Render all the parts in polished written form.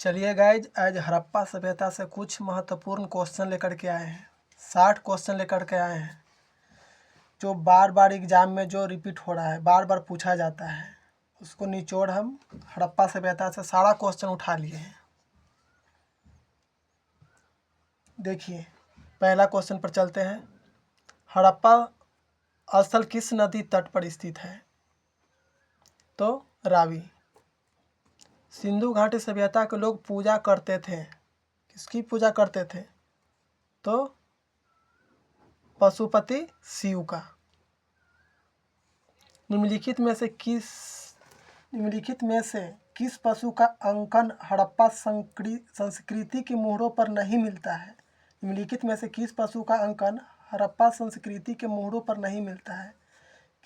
चलिए गाइज, आज हड़प्पा सभ्यता से कुछ महत्वपूर्ण क्वेश्चन लेकर के आए हैं। 60 क्वेश्चन लेकर के आए हैं जो बार बार एग्जाम में जो रिपीट हो रहा है, बार बार पूछा जाता है, उसको निचोड़ हम हड़प्पा सभ्यता से सारा क्वेश्चन उठा लिए हैं। देखिए, पहला क्वेश्चन पर चलते हैं। हड़प्पा स्थल किस नदी तट पर स्थित है? तो रावी। सिंधु घाटी सभ्यता के लोग पूजा करते थे। किसकी पूजा करते थे? तो पशुपति शिव का। निम्नलिखित में से किस पशु का अंकन हड़प्पा संस्कृति की मोहरों पर नहीं मिलता है? निम्नलिखित में से किस पशु का अंकन हड़प्पा संस्कृति के मोहरों पर नहीं मिलता है?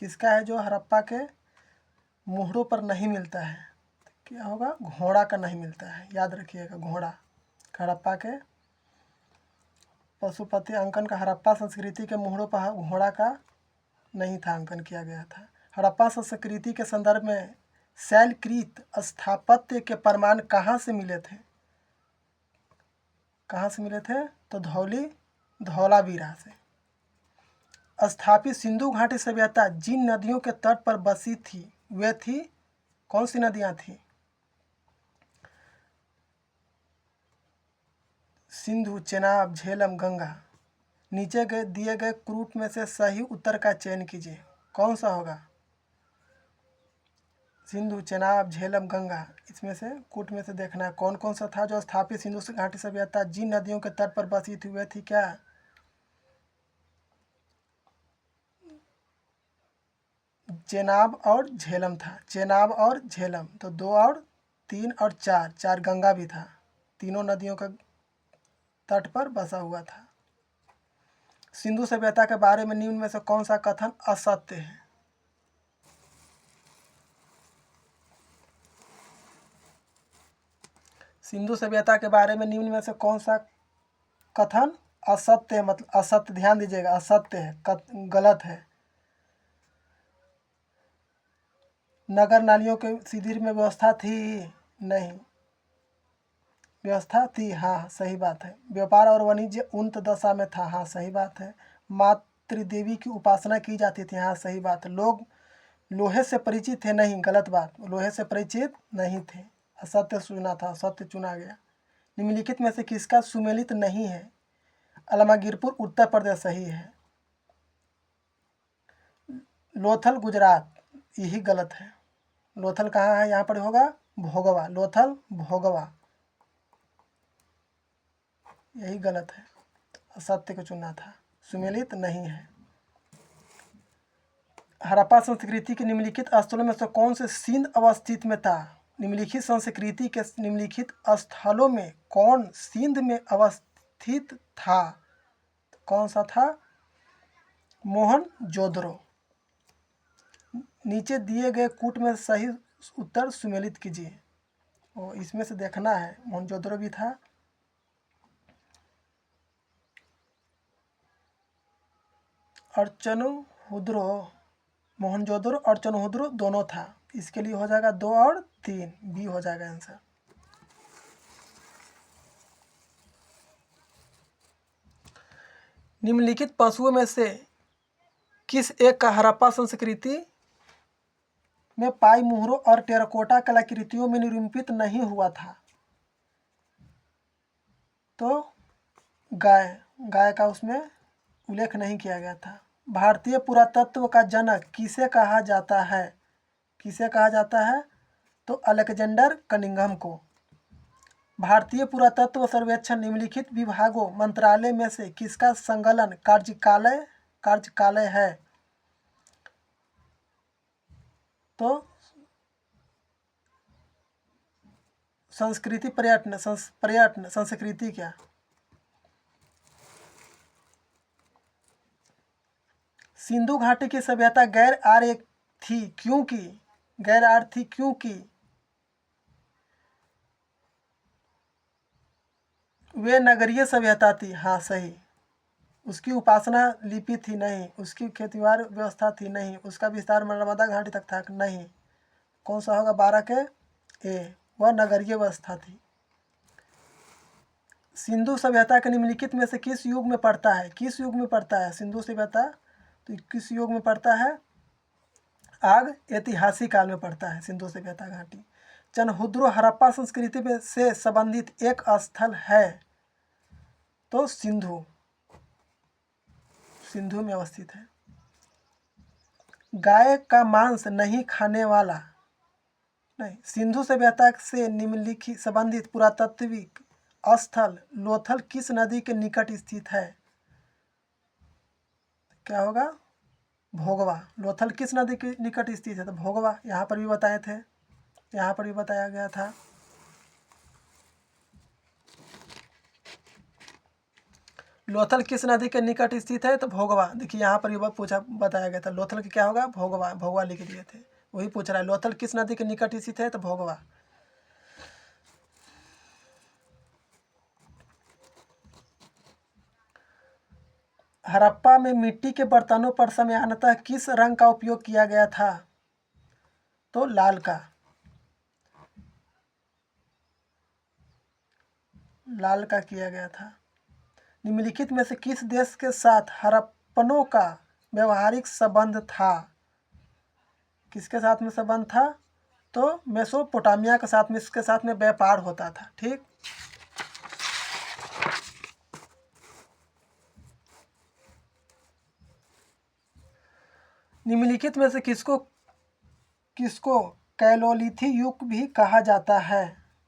किसका है जो हड़प्पा के मोहरों पर नहीं मिलता है? क्या होगा? घोड़ा का नहीं मिलता है, याद रखिएगा। घोड़ा हड़प्पा के पशुपति अंकन का हड़प्पा संस्कृति के मोहरों पर घोड़ा का नहीं था, अंकन किया गया था। हड़प्पा संस्कृति के संदर्भ में शैलकृत स्थापत्य के प्रमाण कहाँ से मिले थे? कहाँ से मिले थे? तो धौलावीरा से। स्थापित सिंधु घाटी सभ्यता जिन नदियों के तट पर बसी थी वे थी, कौन सी नदियाँ थी? सिंधु, चेनाब, झेलम, गंगा। नीचे दिए गए क्रूट में से सही उत्तर का चयन कीजिए। कौन सा होगा? सिंधु, चेनाब, झेलम, गंगा। इसमें से कूट में से देखना है कौन कौन सा था जो स्थापित सिंधु घाटी सभ्यता जिन नदियों के तट पर बसी थी वे थी क्या? चेनाब और झेलम था। चेनाब और झेलम, तो 2 और 3 और 4 गंगा भी था। तीनों नदियों का तट पर बसा हुआ था। सिंधु सभ्यता के बारे में निम्न में से कौन सा कथन असत्य है? सिंधु सभ्यता के बारे में निम्न में से कौन सा कथन असत्य है? मतलब असत्य, ध्यान दीजिएगा, असत्य है, गलत है। नगर नालियों के शिविर में व्यवस्था थी? नहीं। व्यवस्था थी, हाँ सही बात है। व्यापार और वाणिज्य उन्नत दशा में था, हाँ सही बात है। मातृ देवी की उपासना की जाती थी, हाँ सही बात है। लोग लोहे से परिचित थे? नहीं, गलत बात, लोहे से परिचित नहीं थे। असत्य चुना था, सत्य चुना गया। निम्नलिखित में से किसका सुमेलित नहीं है? अलमागिरपुर उत्तर प्रदेश सही है। लोथल गुजरात, यही गलत है। लोथल कहाँ है? यहाँ पर होगा भोगवा। लोथल भोगवा, यही गलत है। असत्य को चुनना था, सुमेलित नहीं है। हड़प्पा संस्कृति के निम्नलिखित स्थलों में से कौन से सिंध अवस्थित में था? निम्नलिखित संस्कृति के निम्नलिखित स्थलों में कौन सिंध में अवस्थित था? कौन सा था? मोहनजोदड़ो। नीचे दिए गए कूट में सही उत्तर सुमेलित कीजिए। और इसमें से देखना है, मोहनजोदड़ो भी था। अर्चनहुद्रो, मोहनजोदड़ो अर्चनहुद्रो दोनों था। इसके लिए हो जाएगा 2 और 3, बी हो जाएगा आंसर। निम्नलिखित पशुओं में से किस एक का हड़प्पा संस्कृति में पाई मोहरों और टेराकोटा कलाकृतियों में निरूपित नहीं हुआ था? तो गाय का उसमें उल्लेख नहीं किया गया था। भारतीय पुरातत्व का जनक किसे कहा जाता है? किसे कहा जाता है? तो अलेक्जेंडर कनिंघम को। भारतीय पुरातत्व सर्वेक्षण निम्नलिखित विभागों मंत्रालय में से किसका संलग्न कार्यकालय है? तो संस्कृति पर्यटन संस्कृति क्या? सिंधु घाटी की सभ्यता गैर आर्य थी क्योंकि वे नगरीय सभ्यता थी, हाँ सही। उसकी उपासना लिपि थी? नहीं। उसकी खेतीबाड़ी व्यवस्था थी? नहीं। उसका विस्तार नर्मदा घाटी तक था? नहीं। कौन सा होगा? 12 के ए, वह नगरीय व्यवस्था थी। सिंधु सभ्यता के निम्नलिखित में से किस युग में पड़ता है? किस युग में पड़ता है सिंधु सभ्यता? तो किस युग में पड़ता है? आग ऐतिहासिक काल में पड़ता है सिंधु सभ्यता घाटी। चनहुद्रो हड़प्पा संस्कृति में से संबंधित एक स्थल है, तो सिंधु में अवस्थित है। गाय का मांस नहीं खाने वाला, नहीं, सिंधु सभ्यता से निम्नलिखित संबंधित पुरातात्विक स्थल लोथल किस नदी के निकट स्थित है? क्या होगा? भोगवा। लोथल किस नदी के निकट स्थित है? तो भोगवा। यहाँ पर भी बताए थे, यहाँ पर भी बताया गया था। लोथल किस नदी के निकट स्थित है? तो भोगवा। देखिए यहाँ पर भी बताया गया था। लोथल की क्या होगा? भोगवा। भोगवा लिख दिए थे, वही पूछ रहा है। लोथल किस नदी के निकट स्थित है? तो भोगवा। हड़प्पा में मिट्टी के बर्तनों पर सामान्यतः किस रंग का उपयोग किया गया था? तो लाल का। लाल का किया गया था। निम्नलिखित में से किस देश के साथ हड़प्पनों का व्यवहारिक संबंध था? किसके साथ में संबंध था? तो मेसोपोटामिया के साथ में, इसके साथ में व्यापार होता था। ठीक। निम्नलिखित में से किसको कैलोलिथिक युग भी कहा जाता है?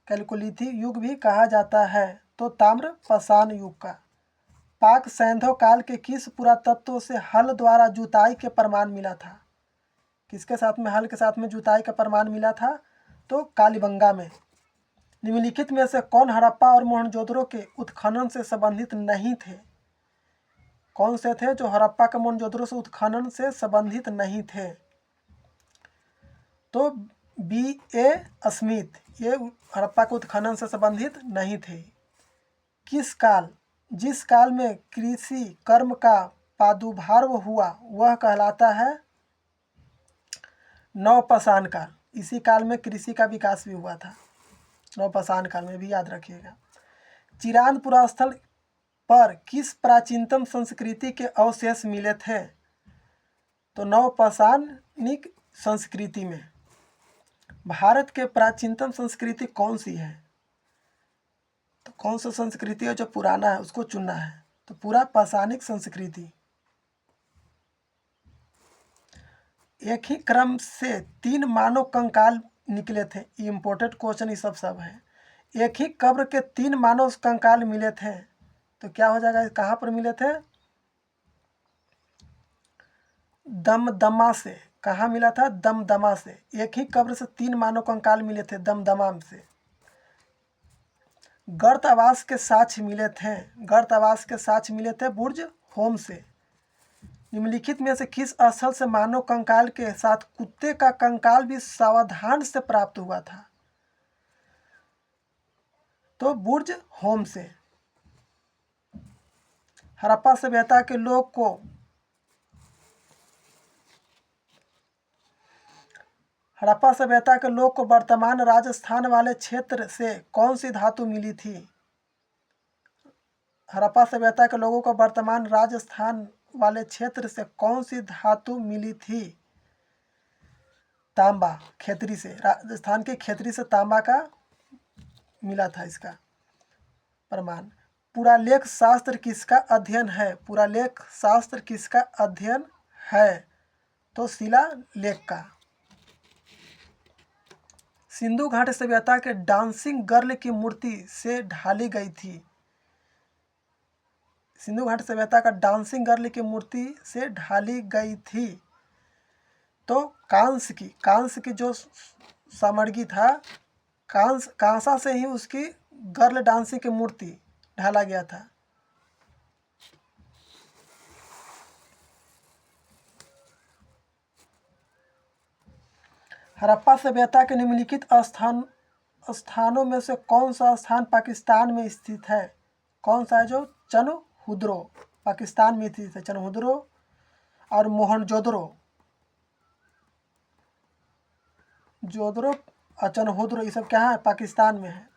कैलोलिथिक युग भी कहा जाता है, तो ताम्रपाषाण युग का। पाक सैंधव काल के किस पुरातत्व से हल द्वारा जुताई के प्रमाण मिला था? किसके साथ में हल के साथ में जुताई का प्रमाण मिला था? तो कालीबंगा में। निम्नलिखित में से कौन हड़प्पा और मोहनजोदड़ो के उत्खनन से संबंधित नहीं थे? कौन से थे जो हड़प्पा के मोहनजोदड़ो से उत्खनन से संबंधित नहीं थे? तो B.A. स्मिथ, ये हड़प्पा के उत्खनन से संबंधित नहीं थे। जिस काल में कृषि कर्म का प्रादुर्भाव हुआ वह कहलाता है नवपाषाण काल। इसी काल में कृषि का विकास भी हुआ था, नवपाषाण काल में, भी याद रखिएगा। चिरांद पुरास्थल पर किस प्राचीनतम संस्कृति के अवशेष मिले थे? तो नवपाषाणिक संस्कृति में। भारत के प्राचीनतम संस्कृति कौन सी है? तो कौन सा संस्कृति है जो पुराना है उसको चुनना है। तो पूरा पाषाणिक संस्कृति। एक ही क्रम से 3 मानव कंकाल निकले थे। इम्पोर्टेंट क्वेश्चन ये सब है। एक ही कब्र के 3 मानव कंकाल मिले थे, तो क्या हो जाएगा? कहाँ पर मिले थे? दमदमा से। कहाँ मिला था? दमदमा से। एक ही कब्र से 3 मानव कंकाल मिले थे दमदमा से। गर्त आवास के साक्ष्य मिले थे बुर्ज होम से। निम्नलिखित में से किस स्थल से मानव कंकाल के साथ कुत्ते का कंकाल भी सावधान से प्राप्त हुआ था? तो बुर्ज होम से। हड़प्पा सभ्यता के लोग को वर्तमान राजस्थान वाले क्षेत्र से कौन सी धातु मिली थी? हड़प्पा सभ्यता के लोगों को वर्तमान राजस्थान वाले क्षेत्र से कौन सी धातु मिली थी? तांबा, खेतरी से। राजस्थान के खेतरी से तांबा का मिला था इसका प्रमाण। पुरालेख शास्त्र किसका अध्ययन है? पुरालेख शास्त्र किसका अध्ययन है? तो शिलालेख का। सिंधु घाटी सभ्यता के डांसिंग गर्ल की मूर्ति से ढाली गई थी। सिंधु घाटी सभ्यता का डांसिंग गर्ल की मूर्ति से ढाली गई थी, तो कांस की जो सामग्री था, कांसा से ही उसकी गर्ल डांसिंग की मूर्ति ढाला गया था। हड़प्पा सभ्यता के निम्नलिखित स्थानों में से कौन सा स्थान पाकिस्तान में स्थित है? कौन सा है? जो चनहुद्रो पाकिस्तान में स्थित है। चनहुद्रो और मोहनजोदड़ो और चनहुद्रो, ये सब क्या है? पाकिस्तान में है।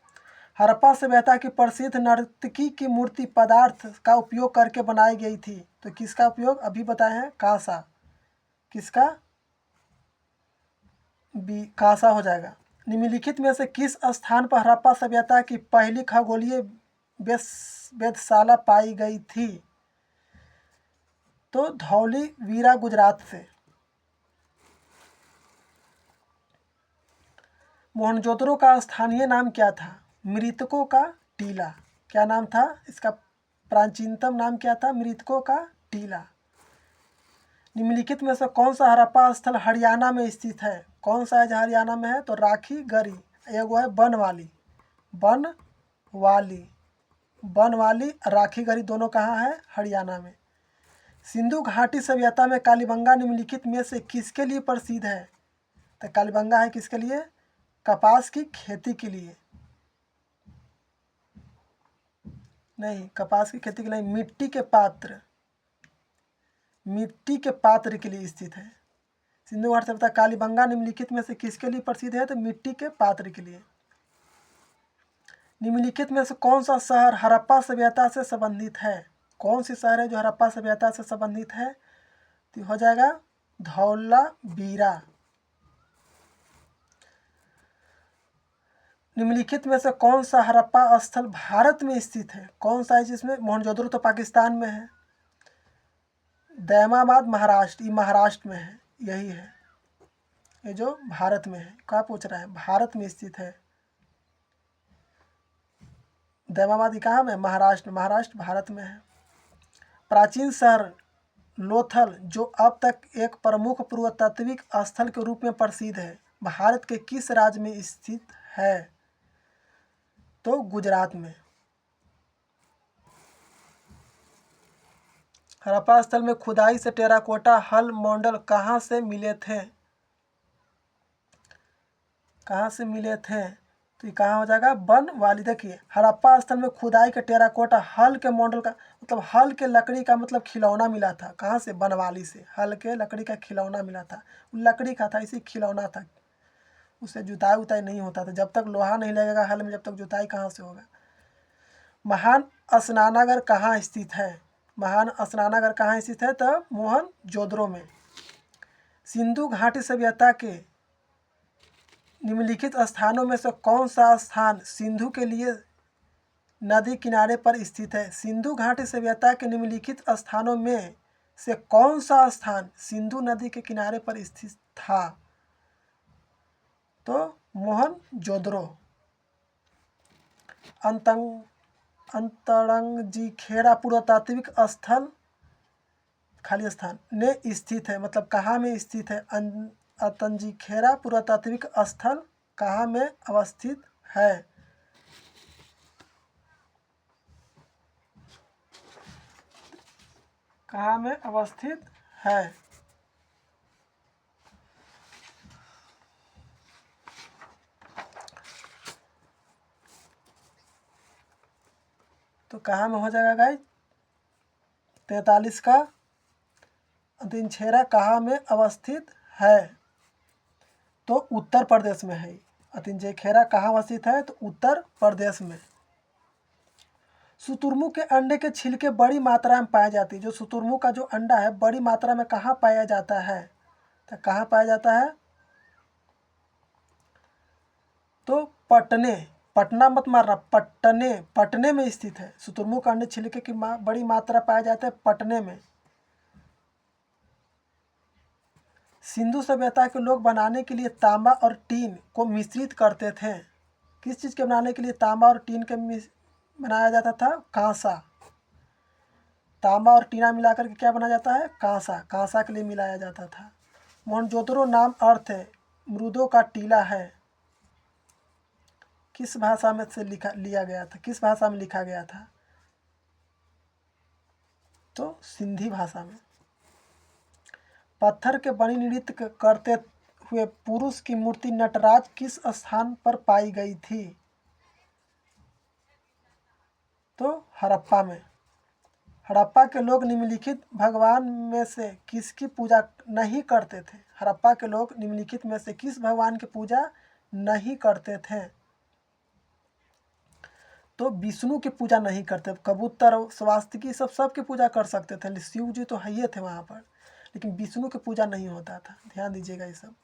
हड़प्पा सभ्यता की प्रसिद्ध नर्तकी की मूर्ति पदार्थ का उपयोग करके बनाई गई थी। तो किसका उपयोग अभी बताए हैं? कांसा। किसका? बी कांसा हो जाएगा। निम्नलिखित में से किस स्थान पर हड़प्पा सभ्यता की पहली खगोलीय वेधशाला पाई गई थी? तो धौलीवीरा गुजरात से। मोहनजोदड़ो का स्थानीय नाम क्या था? मृतकों का टीला। क्या नाम था इसका? प्राचीनतम नाम क्या था? मृतकों का टीला। निम्नलिखित में से कौन सा हड़प्पा स्थल हरियाणा में स्थित है? कौन सा है जो हरियाणा में है? तो राखी गरी। एगो है बनवाली। बनवाली बनवाली राखी गरी दोनों कहाँ है? हरियाणा में। सिंधु घाटी सभ्यता में कालीबंगा निम्नलिखित में से किसके लिए प्रसिद्ध है? तो कालीबंगा है किसके लिए? कपास की खेती के लिए। नहीं, कपास की खेती के लिए। मिट्टी के पात्र के लिए स्थित है। सिंधु घाटी सभ्यता कालीबंगा निम्नलिखित में से किसके लिए प्रसिद्ध है? तो मिट्टी के पात्र के लिए। निम्नलिखित में से कौन सा शहर हड़प्पा सभ्यता से संबंधित है? कौन सी शहर है जो हड़प्पा सभ्यता से संबंधित है? तो हो जाएगा धौलावीरा। निम्नलिखित में से कौन सा हड़प्पा स्थल भारत में स्थित है? कौन सा है जिसमें? मोहनजोदड़ो तो पाकिस्तान में है। दैमाबाद महाराष्ट्र, ये महाराष्ट्र में है। यही है ये जो भारत में है। क्या पूछ रहा है? भारत में स्थित है। दैमाबाद कहाँ में? महाराष्ट्र। महाराष्ट्र भारत में है। प्राचीन शहर लोथल जो अब तक एक प्रमुख पुरातात्विक स्थल के रूप में प्रसिद्ध है, भारत के किस राज्य में स्थित है? तो गुजरात में। हड़प्पा स्थल में खुदाई से टेराकोटा हल मॉडल कहाँ से मिले थे? कहाँ से मिले थे? तो ये कहाँ हो जाएगा? बनवाली। देखिए, हड़प्पा स्थल में खुदाई के टेराकोटा हल के मॉडल का मतलब हल के लकड़ी का मतलब खिलौना मिला था। कहाँ से? बनवाली से। हल के लकड़ी का खिलौना मिला था। लकड़ी का था, इसी खिलौना था। उससे जुताई उताई नहीं होता था। जब तक लोहा नहीं लगेगा हल में, जब तक जुताई कहाँ से होगा? महान स्नानागार कहाँ स्थित है? महान स्नानागार कहाँ स्थित है? तो मोहनजोदड़ो में। सिंधु घाटी सभ्यता के निम्नलिखित स्थानों में से कौन सा स्थान सिंधु के लिए नदी किनारे पर स्थित है? सिंधु घाटी सभ्यता के निम्नलिखित स्थानों में से कौन सा स्थान सिंधु नदी के किनारे पर स्थित था? तो मोहनजोदड़ो। अंतरंगजीखेड़ा पुरातात्विक स्थल खाली स्थान ने स्थित है। मतलब कहाँ में स्थित है? अंतरंगजीखेड़ा पुरातात्विक स्थल कहाँ में अवस्थित है? कहाँ में अवस्थित है? तो कहाँ में हो जाएगा गाइस? 43 का अंतरंगजीखेड़ा कहाँ में अवस्थित है? तो उत्तर प्रदेश में है। अंतरंगजीखेड़ा कहाँ अवस्थित है? तो उत्तर प्रदेश में। शुतुरमुर्ग के अंडे के छिलके बड़ी मात्रा में पाए जाती है। जो शुतुरमुर्ग का जो अंडा है बड़ी मात्रा में कहाँ पाया जाता है? तो कहाँ पाया जाता है? तो पटना मत मारना, पटने में स्थित है। शुतुरमुर्ग का अंडे छिलके की बड़ी मात्रा पाया जाता है पटने में। सिंधु सभ्यता के लोग बनाने के लिए तांबा और टीन को मिश्रित करते थे। किस चीज़ के बनाने के लिए तांबा और टीन के बनाया जाता था? कांसा। तांबा और टीना मिलाकर के क्या बनाया जाता है? कांसा। कांसा के लिए मिलाया जाता था। मोहनजोदड़ो नाम अर्थ है मृदों का टीला है। किस भाषा में से लिया गया था? किस भाषा में लिखा गया था? तो सिंधी भाषा में। पत्थर के बनी नृत्य करते हुए पुरुष की मूर्ति नटराज किस स्थान पर पाई गई थी? तो हड़प्पा में। हड़प्पा के लोग निम्नलिखित भगवान में से किसकी पूजा नहीं करते थे? हड़प्पा के लोग निम्नलिखित में से किस भगवान की पूजा नहीं करते थे? तो विष्णु की पूजा नहीं करते। कबूतर स्वास्तिकी सब की पूजा कर सकते थे, शिव जी तो है ही थे वहाँ पर, लेकिन विष्णु की पूजा नहीं होता था। ध्यान दीजिएगा ये सब।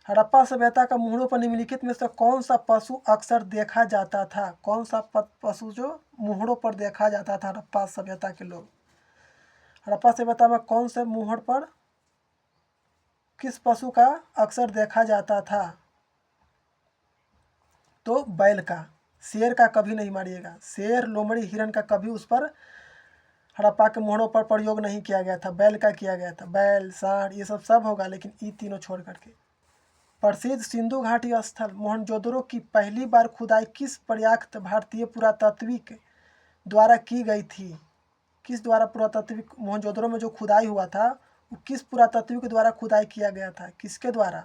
हड़प्पा सभ्यता का मुहरों पर निम्नलिखित में से कौन सा पशु अक्सर देखा जाता था? कौन सा पशु जो मुहरों पर देखा जाता था हड़प्पा सभ्यता के लोग? हड़प्पा सभ्यता में कौन से मुहर पर किस पशु का अक्सर देखा जाता था? तो बैल का। शेर का कभी नहीं मारिएगा। शेर, लोमड़ी, हिरन का कभी उस पर हड़प्पा के मुहरों पर प्रयोग नहीं किया गया था। बैल का किया गया था। बैल, सांड, ये सब होगा, लेकिन ये तीनों छोड़ करके। प्रसिद्ध सिंधु घाटी स्थल मोहनजोदड़ो की पहली बार खुदाई किस प्रख्यात भारतीय पुरातात्विक द्वारा की गई थी? किस द्वारा पुरातात्विक मोहनजोदड़ो में जो खुदाई हुआ था वो किस पुरातात्विक द्वारा खुदाई किया गया था? किसके द्वारा?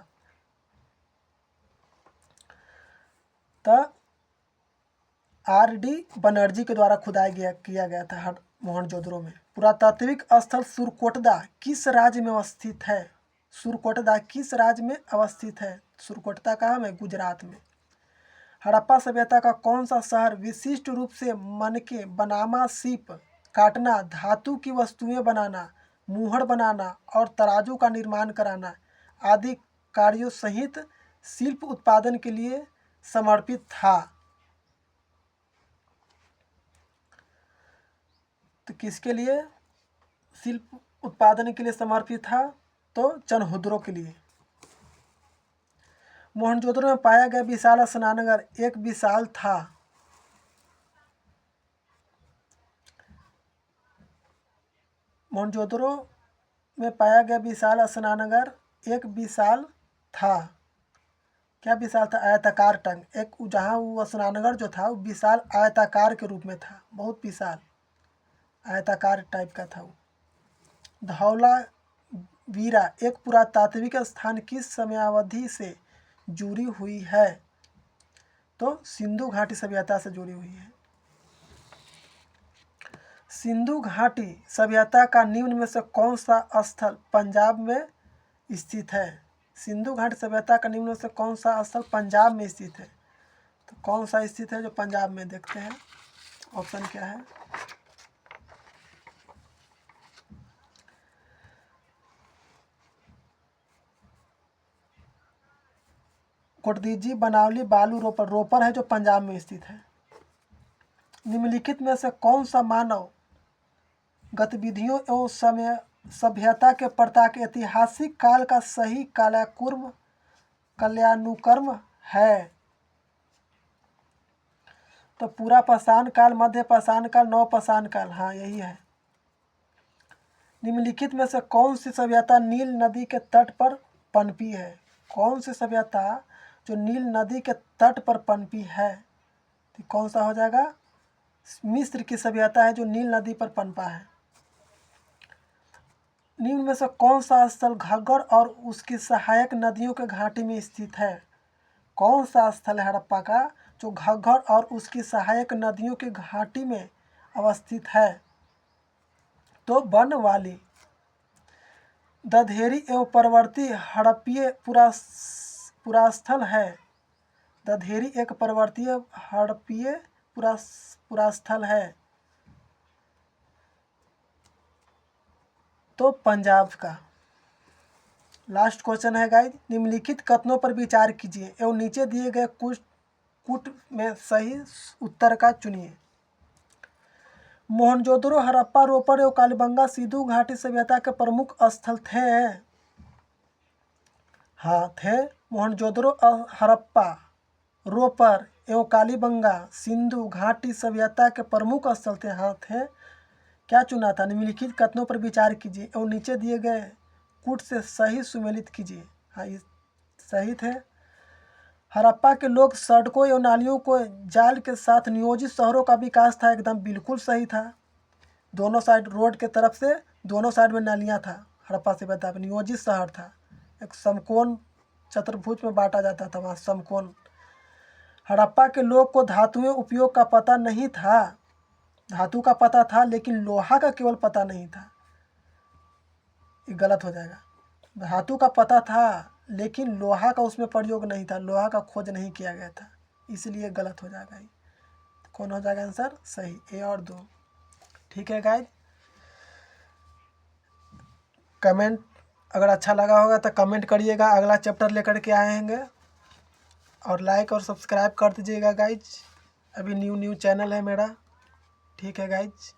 तो R.D. बनर्जी के द्वारा खुदाई किया गया था मोहनजोदड़ो में। पुरातात्विक स्थल सुरकोटदा किस राज्य में अवस्थित है? सुरकोटदा किस राज्य में अवस्थित है? सुरकोटदा कहाँ में? गुजरात में। हड़प्पा सभ्यता का कौन सा शहर विशिष्ट रूप से मनके बनाना, सीप काटना, धातु की वस्तुएं बनाना, मुहर बनाना और तराजू का निर्माण कराना आदि कार्यों सहित शिल्प उत्पादन के लिए समर्पित था? तो किसके लिए शिल्प उत्पादन के लिए समर्पित था? तो चनहुद्रों के लिए। मोहनजोदड़ो में पाया गया विशाल स्नानघर एक विशाल था। मोहनजोदड़ो में पाया गया विशाल स्नानघर एक विशाल था। क्या विशाल था? आयताकार टंग। एक जहाँ वो स्नानघर जो था वो विशाल आयताकार के रूप में था, बहुत विशाल आयताकार टाइप का था वो। धौला वीरा एक पुरातात्विक स्थान किस समयावधि से जुड़ी हुई है? तो सिंधु घाटी सभ्यता से जुड़ी हुई है। सिंधु घाटी सभ्यता का निम्न में से कौन सा स्थल पंजाब में स्थित है? सिंधु घाटी सभ्यता का निम्न में से कौन सा स्थल पंजाब में स्थित है? तो कौन सा स्थित है जो पंजाब में? देखते हैं ऑप्शन क्या है। कोटदीजी, बनावली, बालू, रोपर। रोपर है जो पंजाब में स्थित है। निम्नलिखित में से कौन सा मानव गतिविधियों एवं समय सभ्यता के प्रताप ऐतिहासिक काल का सही कल्यानुक्रम है? तो पूरा पाषाण काल, मध्य पाषाण काल, नव पाषाण काल। हाँ, यही है। निम्नलिखित में से कौन सी सभ्यता नील नदी के तट पर पनपी है? कौन सी सभ्यता जो नील नदी के तट पर पनपी है? तो कौन सा हो जाएगा? मिस्र की सभ्यता है जो नील नदी पर पनपा है। निम्न में से कौन सा स्थल घग्गर और उसकी सहायक नदियों के घाटी में स्थित है? कौन सा स्थल है हड़प्पा का जो घग्गर और उसकी सहायक नदियों के घाटी में अवस्थित है? तो बनवाली। दधेरी एवं परवर्ती हड़प्पीय पुरास्थल है। दधेरी एक पर्वतीय हड़प्पीय पुरास्थल है। तो पंजाब का। लास्ट क्वेश्चन है गाइड। निम्नलिखित कथनों पर विचार कीजिए एवं नीचे दिए गए कुट में सही उत्तर का चुनिए। मोहनजोदड़ो, हड़प्पा, रोपर एवं कालीबंगा सिंधु घाटी सभ्यता के प्रमुख स्थल थे। हाँ, थे। मोहनजोदड़ो, हड़प्पा, रोपर एवं कालीबंगा सिंधु घाटी सभ्यता के प्रमुख स्थल थे। हाँ, थे। क्या चुना था? निम्नलिखित कथनों पर विचार कीजिए एवं नीचे दिए गए कूट से सही सुमेलित कीजिए। हाँ, ये सही थे। हड़प्पा के लोग सड़कों एवं नालियों को जाल के साथ नियोजित शहरों का विकास था। एकदम बिल्कुल सही था। दोनों साइड रोड के तरफ से दोनों साइड में नालियाँ था। हड़प्पा से बता नियोजित शहर था। एक समकोण चतुर्भुज में बांटा जाता था वहाँ समकोण। हड़प्पा के लोग को धातुएं उपयोग का पता नहीं था। धातु का पता था लेकिन लोहा का केवल पता नहीं था। ये गलत हो जाएगा। धातु का पता था लेकिन लोहा का उसमें प्रयोग नहीं था। लोहा का खोज नहीं किया गया था, इसलिए गलत हो जाएगा। कौन हो जाएगा आंसर सही, ए और 2। ठीक है गाइज, कमेंट अगर अच्छा लगा होगा तो कमेंट करिएगा, अगला चैप्टर लेकर के आएंगे। और लाइक और सब्सक्राइब कर दीजिएगा गाइज, अभी न्यू चैनल है मेरा। ठीक है गाइज।